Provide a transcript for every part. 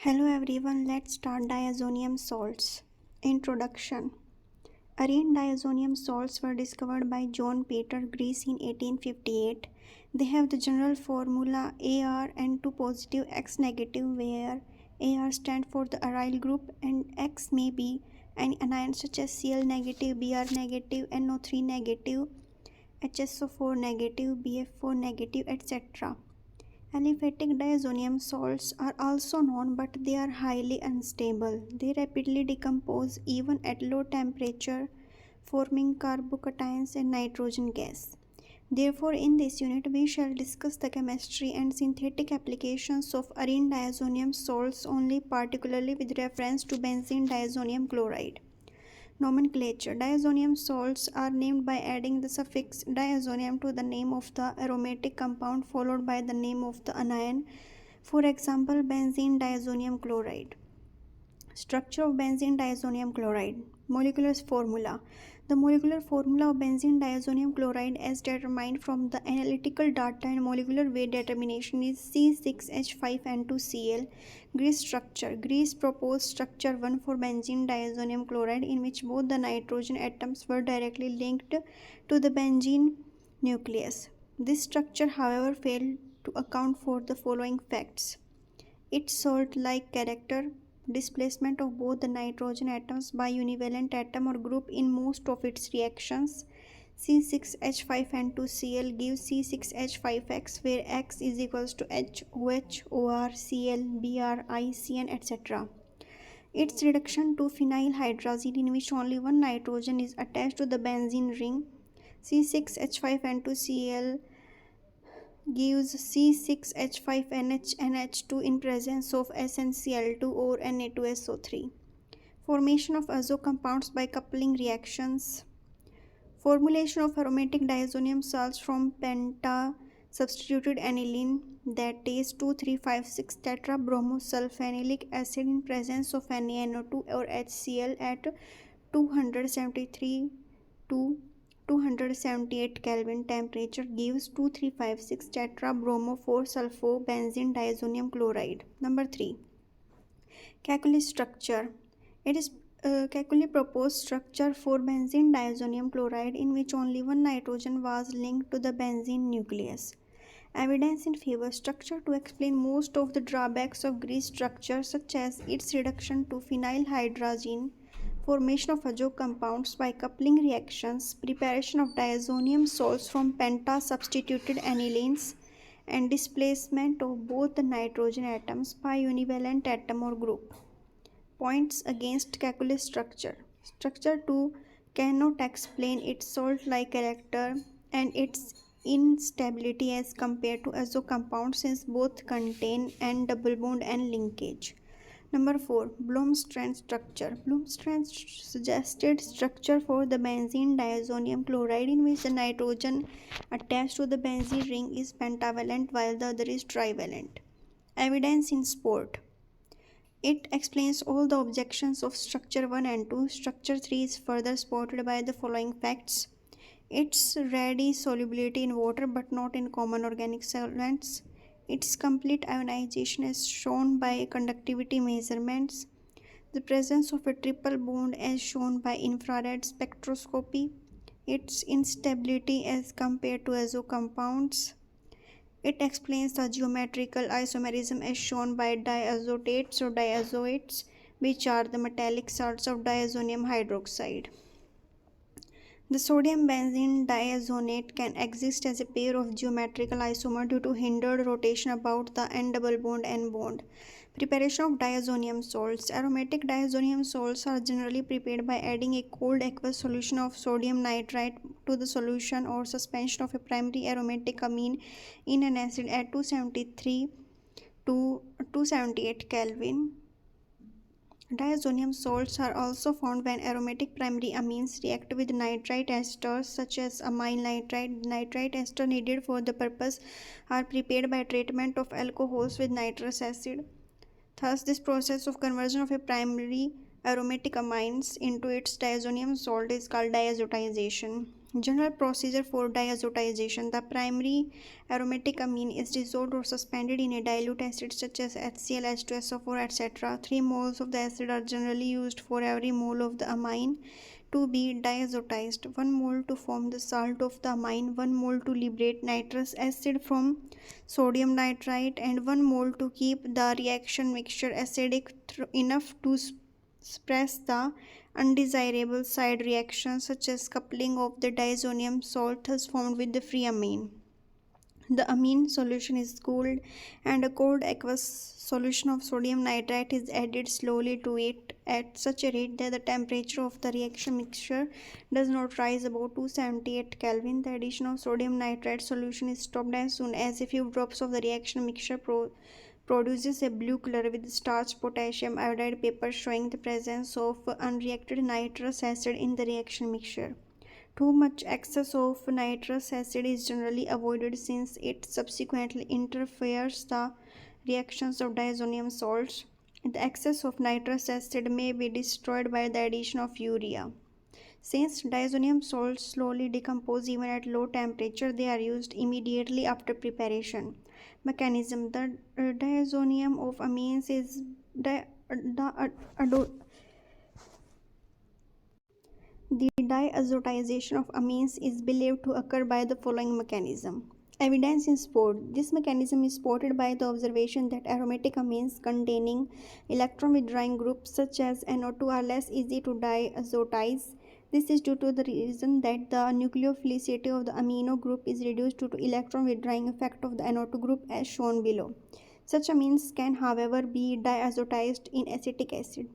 Hello everyone, let's start diazonium salts. Introduction. Arene diazonium salts were discovered by John Peter Greece in 1858. They have the general formula Ar(N2 positive X negative, where Ar stands for the aryl group and X may be any anion such as Cl negative, Br negative, NO3 negative, HSO4 negative, BF4 negative, etc. Aliphatic diazonium salts are also known, but they are highly unstable. They rapidly decompose even at low temperature, forming carbocations and nitrogen gas. Therefore, in this unit, we shall discuss the chemistry and synthetic applications of arene diazonium salts only, particularly with reference to benzene diazonium chloride. Nomenclature. Diazonium salts are named by adding the suffix diazonium to the name of the aromatic compound followed by the name of the anion. For example, benzene diazonium chloride. Structure of benzene diazonium chloride. Molecular formula. The molecular formula of benzene diazonium chloride as determined from the analytical data and molecular weight determination is C6H5N2Cl. Grease structure. Grease proposed structure 1 for benzene diazonium chloride, in which both the nitrogen atoms were directly linked to the benzene nucleus. This structure, however, failed to account for the following facts: its salt-like character, displacement of both the nitrogen atoms by univalent atom or group in most of its reactions. C6H5N2Cl gives C6H5X, where X is equals to HOH, OR, Cl, Br, ICN, etc. Its reduction to phenylhydrazine, in which only one nitrogen is attached to the benzene ring. C6H5N2Cl gives C6H5NH2 in presence of SnCl2 or Na2SO3. Formation of azo compounds by coupling reactions. Formulation of aromatic diazonium salts from penta substituted aniline, that is 2,3,5,6 tetrabromosulfanilic acid in presence of NaNO2 or HCl at 273 to 278 Kelvin temperature gives 2356 tetrabromo 4-sulfo benzene diazonium chloride. Number 3. Calculus structure. It is Calculi proposed structure for benzene diazonium chloride, in which only one nitrogen was linked to the benzene nucleus. Evidence in favor. Structure to explain most of the drawbacks of Grease structure, such as its reduction to phenylhydrazine, formation of azo compounds by coupling reactions, preparation of diazonium salts from penta-substituted anilines, and displacement of both the nitrogen atoms by univalent atom or group. Points against calculus structure. Structure 2 cannot explain its salt-like character and its instability as compared to azo compounds, since both contain N double bond and linkage. Number 4. Blomstrand structure. Blomstrand suggested structure for the benzene diazonium chloride, in which the nitrogen attached to the benzene ring is pentavalent while the other is trivalent. Evidence in support. It explains all the objections of structure 1 and 2. Structure 3 is further supported by the following facts: its ready solubility in water but not in common organic solvents, its complete ionization as shown by conductivity measurements, the presence of a triple bond as shown by infrared spectroscopy, its instability as compared to azo compounds. It explains the geometrical isomerism as shown by diazotates or diazoates, which are the metallic salts of diazonium hydroxide. The sodium benzene diazonate can exist as a pair of geometrical isomer due to hindered rotation about the N double bond N bond. Preparation of diazonium salts. Aromatic diazonium salts are generally prepared by adding a cold aqueous solution of sodium nitrite to the solution or suspension of a primary aromatic amine in an acid at 273 to 278 Kelvin. Diazonium salts are also found when aromatic primary amines react with nitrite esters such as amyl nitrite. Nitrite ester needed for the purpose are prepared by treatment of alcohols with nitrous acid. Thus, this process of conversion of a primary aromatic amines into its diazonium salt is called diazotization. General procedure for diazotization. The primary aromatic amine is dissolved or suspended in a dilute acid such as HCl, H2SO4, etc. 3 moles of the acid are generally used for every mole of the amine to be diazotized. 1 mole to form the salt of the amine, 1 mole to liberate nitrous acid from sodium nitrite, and 1 mole to keep the reaction mixture acidic enough to suppress the undesirable side reactions such as coupling of the diazonium salt thus formed with the free amine. The amine solution is cooled and a cold aqueous solution of sodium nitrite is added slowly to it at such a rate that the temperature of the reaction mixture does not rise above 278 Kelvin. The addition of sodium nitrite solution is stopped as soon as a few drops of the reaction mixture produces a blue color with starch potassium iodide paper showing the presence of unreacted nitrous acid in the reaction mixture. Too much excess of nitrous acid is generally avoided since it subsequently interferes the reactions of diazonium salts. The excess of nitrous acid may be destroyed by the addition of urea. Since diazonium salts slowly decompose even at low temperature, they are used immediately after preparation. Mechanism. The diazonium of amines is the diazotization of amines is believed to occur by the following mechanism. Evidence in sport. This mechanism is supported by the observation that aromatic amines containing electron withdrawing groups such as NO2 are less easy to diazotize. This is due to the reason that the nucleophilicity of the amino group is reduced due to electron withdrawing effect of the NO2 group as shown below. Such amines can, however, be diazotized in acetic acid.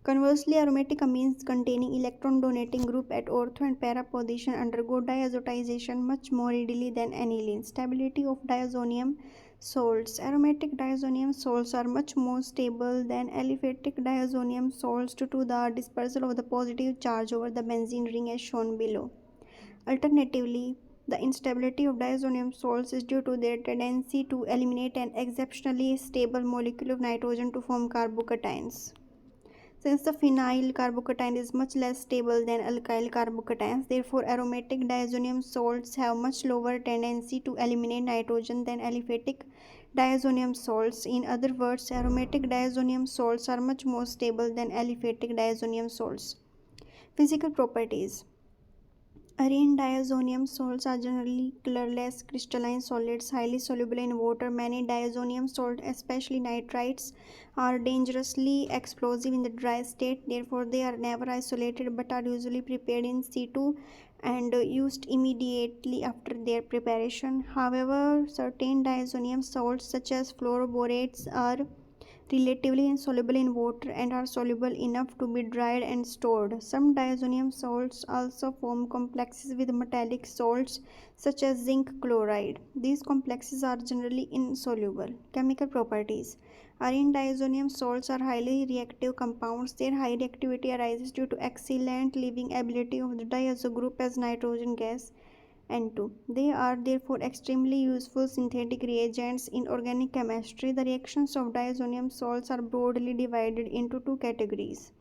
Conversely, aromatic amines containing electron-donating group at ortho and para position undergo diazotization much more readily than aniline. Stability of diazonium salts. Aromatic diazonium salts are much more stable than aliphatic diazonium salts due to the dispersal of the positive charge over the benzene ring as shown below. Alternatively, the instability of diazonium salts is due to their tendency to eliminate an exceptionally stable molecule of nitrogen to form carbocations. Since the phenyl carbocation is much less stable than alkyl carbocations, therefore aromatic diazonium salts have much lower tendency to eliminate nitrogen than aliphatic diazonium salts. In other words, aromatic diazonium salts are much more stable than aliphatic diazonium salts. Physical properties. Arene diazonium salts are generally colorless crystalline solids highly soluble in water. Many diazonium salts, especially nitrites, are dangerously explosive in the dry state. Therefore, they are never isolated but are usually prepared in situ and used immediately after their preparation. However, certain diazonium salts such as fluoroborates are relatively insoluble in water and are soluble enough to be dried and stored. Some diazonium salts also form complexes with metallic salts such as zinc chloride. These complexes are generally insoluble. Chemical properties. Arene diazonium salts are highly reactive compounds. Their high reactivity arises due to excellent leaving ability of the diazo group as nitrogen gas N2. They are therefore extremely useful synthetic reagents in organic chemistry. The reactions of diazonium salts are broadly divided into two categories.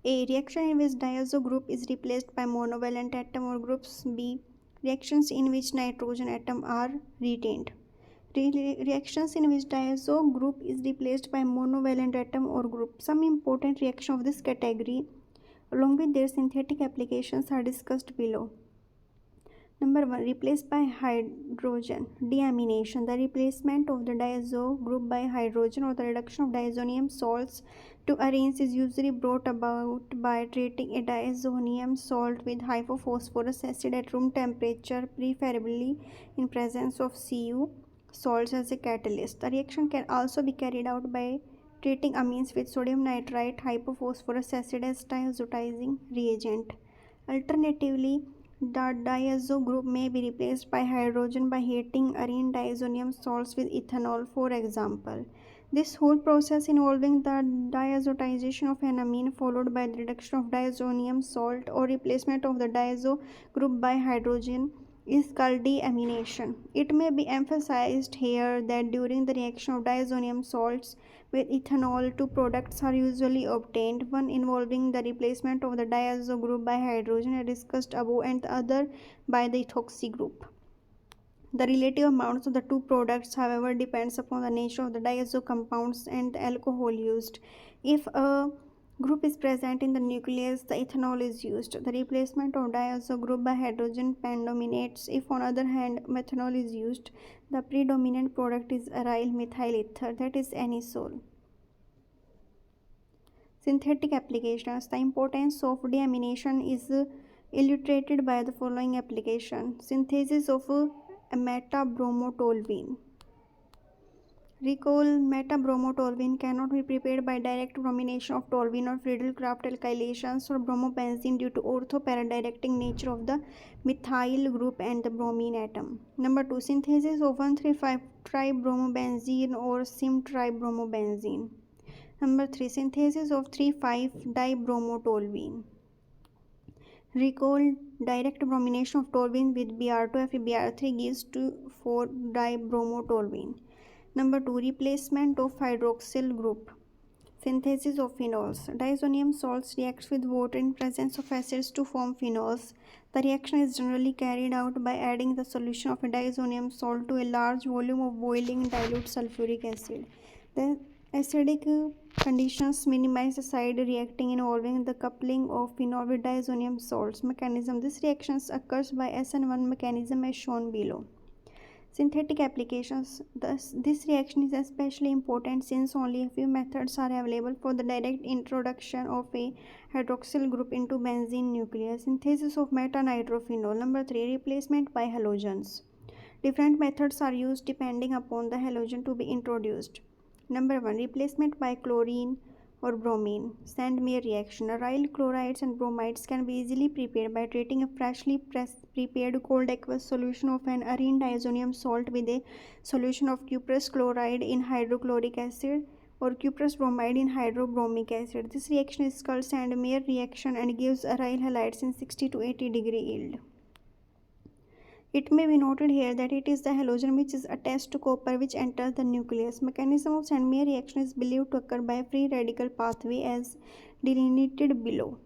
A. Reaction in which diazo group is replaced by monovalent atom or groups. B. Reactions in which nitrogen atom are retained. Reactions in which diazo group is replaced by monovalent atom or group. Some important reactions of this category along with their synthetic applications are discussed below. Number 1. Replaced by hydrogen. Deamination. The replacement of the diazo group by hydrogen or the reduction of diazonium salts to arenes is usually brought about by treating a diazonium salt with hypophosphorus acid at room temperature, preferably in presence of Cu salts as a catalyst. The reaction can also be carried out by treating amines with sodium nitrite hypophosphorus acid as diazotizing reagent. Alternatively, the diazo group may be replaced by hydrogen by heating arene diazonium salts with ethanol, for example. This whole process involving the diazotization of an amine followed by the reduction of diazonium salt or replacement of the diazo group by hydrogen is called deamination. It may be emphasized here that during the reaction of diazonium salts with ethanol, two products are usually obtained, one involving the replacement of the diazo group by hydrogen as discussed above and the other by the ethoxy group. The relative amounts of the two products, however, depends upon the nature of the diazo compounds and the alcohol used. If a group is present in the nucleus, the ethanol is used. The replacement of diazo group by hydrogen predominates. If, on the other hand, methanol is used, the predominant product is aryl methyl ether, that is anisole. Synthetic applications. The importance of deamination is illustrated by the following application. Synthesis of metabromotoluene. Recall, metabromotoluene cannot be prepared by direct bromination of toluene or Friedel-Crafts alkylations or bromobenzene due to ortho-para-directing nature of the methyl group and the bromine atom. Number 2. Synthesis of 1,3,5-tribromobenzene or sim-tribromobenzene. Number 3. Synthesis of 3,5-dibromotoluene. Recall, direct bromination of toluene with Br2 FeBr3 gives 2,4-dibromotoluene. Number 2. Replacement of hydroxyl group. Synthesis of phenols. Diazonium salts reacts with water in presence of acids to form phenols. The reaction is generally carried out by adding the solution of a diazonium salt to a large volume of boiling dilute sulfuric acid. The acidic conditions minimize the side reacting involving the coupling of phenol with diazonium salts. Mechanism. This reaction occurs by SN1 mechanism as shown below. Synthetic applications. Thus, this reaction is especially important since only a few methods are available for the direct introduction of a hydroxyl group into benzene nucleus. Synthesis of metanitrophenol. Number 3. Replacement by halogens. Different methods are used depending upon the halogen to be introduced. Number 1. Replacement by chlorine or bromine. Sandmeyer reaction. Aryl chlorides and bromides can be easily prepared by treating a freshly prepared cold aqueous solution of an arene diazonium salt with a solution of cuprous chloride in hydrochloric acid or cuprous bromide in hydrobromic acid. This reaction is called Sandmeyer reaction and gives aryl halides in 60 to 80 degree yield. It may be noted here that it is the halogen which is attached to copper which enters the nucleus. Mechanism of Sandmeyer reaction is believed to occur by free radical pathway as delineated below.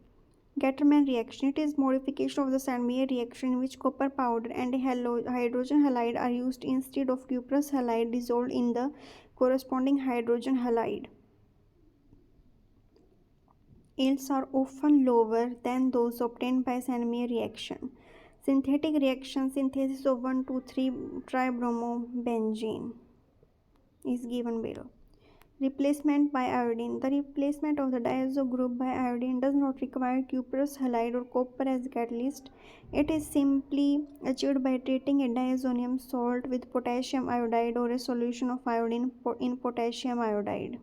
Gattermann reaction. It is modification of the Sandmeyer reaction in which copper powder and a hydrogen halide are used instead of cuprous halide dissolved in the corresponding hydrogen halide. Yields are often lower than those obtained by Sandmeyer reaction. Synthetic reaction. Synthesis of 1,2,3-tribromobenzene is given below. Replacement by iodine. The replacement of the diazo group by iodine does not require cuprous halide or copper as catalyst. It is simply achieved by treating a diazonium salt with potassium iodide or a solution of iodine in potassium iodide.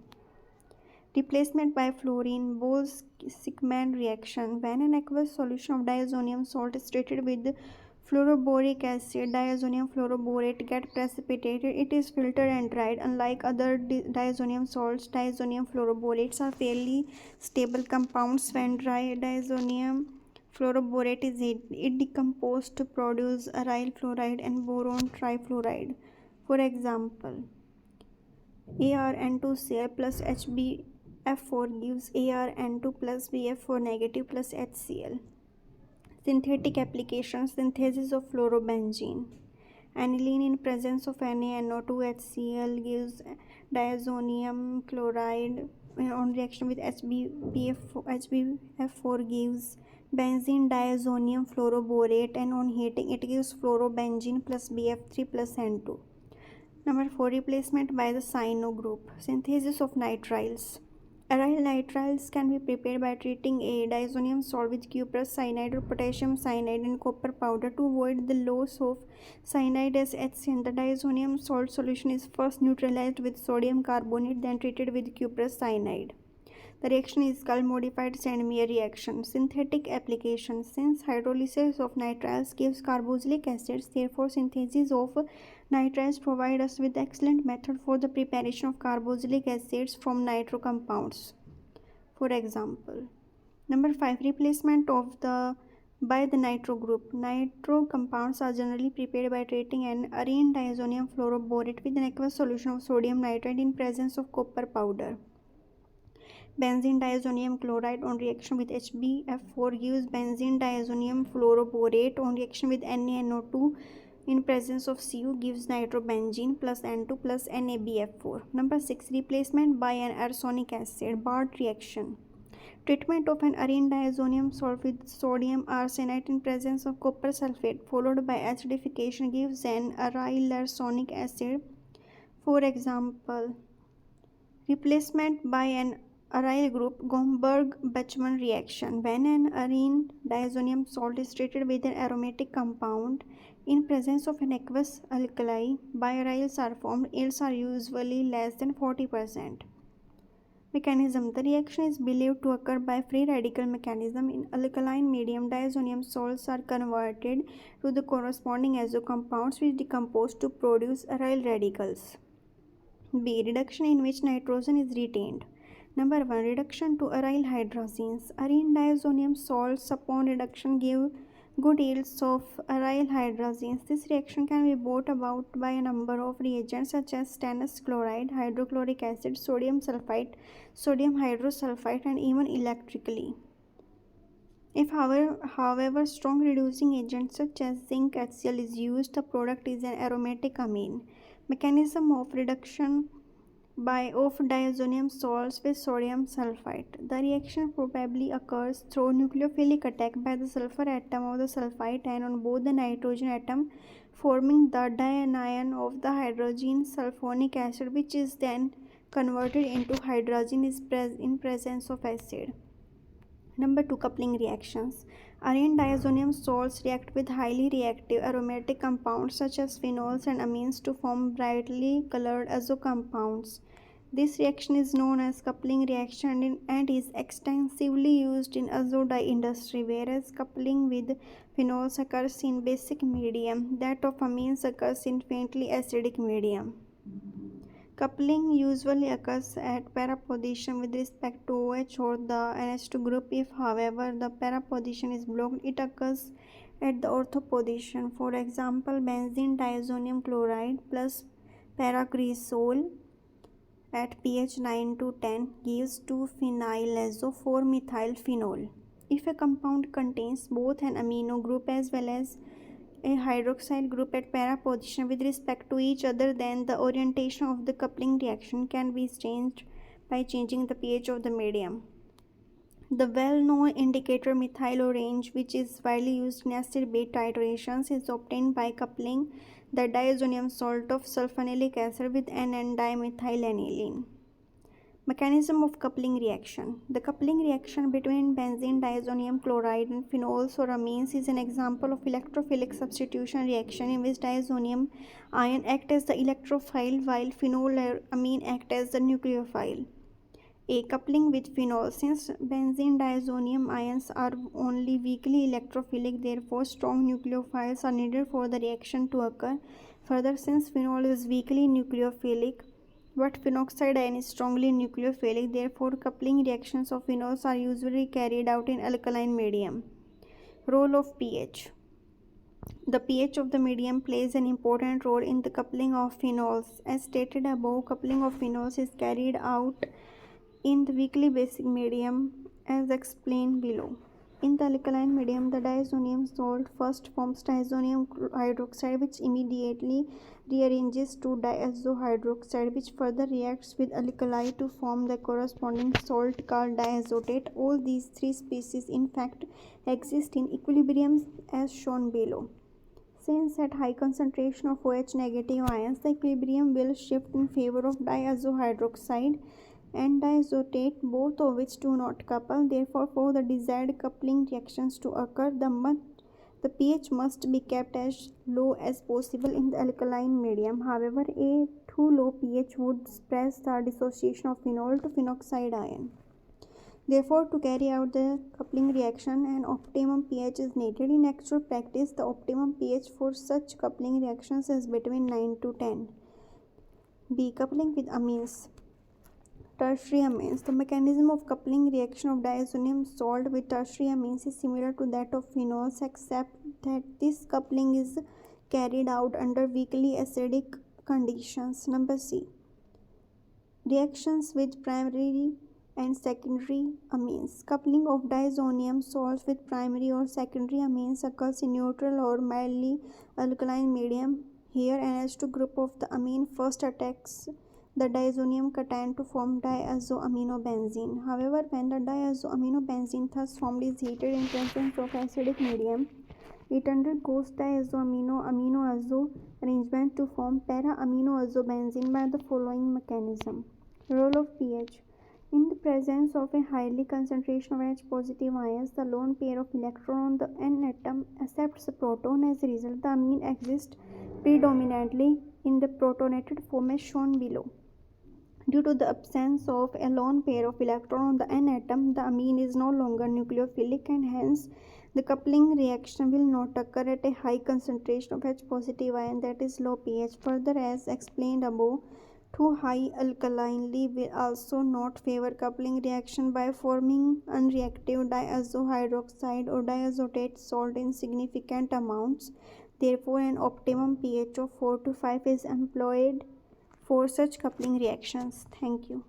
Replacement by fluorine. Bose-Sickmann reaction. When an aqueous solution of diazonium salt is treated with fluoroboric acid, diazonium fluoroborate gets precipitated. It is filtered and dried. Unlike other diazonium salts, diazonium fluoroborates are fairly stable compounds. When dry, diazonium fluoroborate is decomposed to produce aryl fluoride and boron trifluoride. For example, ArN2Cl plus HbF4 gives ArN2 plus BF4 negative plus HCl. Synthetic applications. Synthesis of fluorobenzene. Aniline in presence of NaNO2HCl gives diazonium chloride. On reaction with HbF4 gives benzene diazonium fluoroborate, and on heating it gives fluorobenzene plus BF3 plus N2. Number 4. Replacement by the cyano group. Synthesis of nitriles. Aryl nitriles can be prepared by treating a diazonium salt with cuprous cyanide or potassium cyanide and copper powder to avoid the loss of cyanide as HCl. The diazonium salt solution is first neutralized with sodium carbonate, then treated with cuprous cyanide. The reaction is called modified Sandmeyer reaction. Synthetic application. Since hydrolysis of nitriles gives carboxylic acids, therefore synthesis of nitriles provide us with excellent method for the preparation of carboxylic acids from nitro compounds. For example, number 5. Replacement of the by the nitro group. Nitro compounds are generally prepared by treating an arene diazonium fluoroborate with an aqueous solution of sodium nitrate in presence of copper powder. Benzene diazonium chloride on reaction with HbF4 gives benzene diazonium fluoroborate on reaction with NaNO2 in presence of Cu gives nitrobenzene plus N2 plus NaBF4. Number 6. Replacement by an arsenic acid. Bart reaction. Treatment of an arene diazonium salt with sodium arsenite in presence of copper sulfate followed by acidification gives an aryl arsenic acid. For example, replacement by an aryl group Gomberg-Bachmann reaction. When an arene diazonium salt is treated with an aromatic compound in presence of an aqueous alkali, biaryls are formed. Yields are usually less than 40%. Mechanism. The reaction is believed to occur by free radical mechanism. In alkaline medium, diazonium salts are converted to the corresponding azo compounds which decompose to produce aryl radicals. B. Reduction in which nitrogen is retained. Number 1. Reduction to aryl hydrazines. Arene diazonium salts upon reduction give good yields of aryl hydrazines. This reaction can be brought about by a number of reagents such as stannous chloride, hydrochloric acid, sodium sulfite, sodium hydrosulfite, and even electrically. If however strong reducing agent such as zinc HCl is used, the product is an aromatic amine. Mechanism of reduction of diazonium salts with sodium sulfite. The reaction probably occurs through nucleophilic attack by the sulfur atom of the sulfite and on both the nitrogen atom, forming the dianion of the hydrogen sulfonic acid, which is then converted into hydrogen in presence of acid. Number 2. Coupling reactions. Arene diazonium salts react with highly reactive aromatic compounds such as phenols and amines to form brightly colored azo compounds. This reaction is known as coupling reaction and is extensively used in azo dye industry, whereas coupling with phenols occurs in basic medium. That of amines occurs in faintly acidic medium. Coupling usually occurs at para position with respect to OH or the NH2 group. If, however, the para position is blocked, it occurs at the ortho position. For example, benzene diazonium chloride plus paracresol at pH 9 to 10 gives 2-phenylazo-4-methylphenol. If a compound contains both an amino group as well as a hydroxyl group at para position with respect to each other, then the orientation of the coupling reaction can be changed by changing the pH of the medium. The well-known indicator methyl orange, which is widely used in acid-base titrations, is obtained by coupling the diazonium salt of sulfonalic acid with an N-dimethylaniline. Mechanism of coupling reaction. The coupling reaction between benzene diazonium chloride and phenols or amines is an example of electrophilic substitution reaction in which diazonium ion act as the electrophile while phenol or amine act as the nucleophile. A. Coupling with phenol. Since benzene diazonium ions are only weakly electrophilic, therefore strong nucleophiles are needed for the reaction to occur. Further, since phenol is weakly nucleophilic, but phenoxide ion is strongly nucleophilic, therefore coupling reactions of phenols are usually carried out in alkaline medium. Role of pH. The pH of the medium plays an important role in the coupling of phenols. As stated above, coupling of phenols is carried out in the weakly basic medium as explained below. In the alkaline medium, the diazonium salt first forms diazonium hydroxide, which immediately rearranges to diazo hydroxide, which further reacts with alkali to form the corresponding salt called diazotate. All these three species in fact exist in equilibrium as shown below. Since at high concentration of OH negative ions, the equilibrium will shift in favor of diazo hydroxide and diazotate, both of which do not couple. Therefore, for the desired coupling reactions to occur, the pH must be kept as low as possible in the alkaline medium. However, a too low pH would suppress the dissociation of phenol to phenoxide ion. Therefore, to carry out the coupling reaction, an optimum pH is needed. In actual practice, the optimum pH for such coupling reactions is between 9 to 10. B. Coupling with amines. Tertiary amines. The mechanism of coupling reaction of diazonium salt with tertiary amines is similar to that of phenols, except that this coupling is carried out under weakly acidic conditions. Number C. Reactions with primary and secondary amines. Coupling of diazonium salts with primary or secondary amines occurs in neutral or mildly alkaline medium. Here, NH2 group of the amine first attacks the diazonium cation to form diazoaminobenzene. However, when the diazoaminobenzene thus formed is heated in presence of acidic medium, it undergoes diazoamino-aminoazo arrangement to form para-aminoazobenzene by the following mechanism. Role of pH. In the presence of a highly concentration of H positive ions, the lone pair of electron on the N atom accepts a proton. As a result, the amine exists predominantly in the protonated form as shown below. Due to the absence of a lone pair of electron on the N atom, the amine is no longer nucleophilic and hence the coupling reaction will not occur at a high concentration of H positive ion, that is low pH. Further, as explained above, too high alkalinely will also not favor coupling reaction by forming unreactive diazohydroxide or diazotate salt in significant amounts. Therefore, an optimum pH of 4 to 5 is employed for such coupling reactions. Thank you.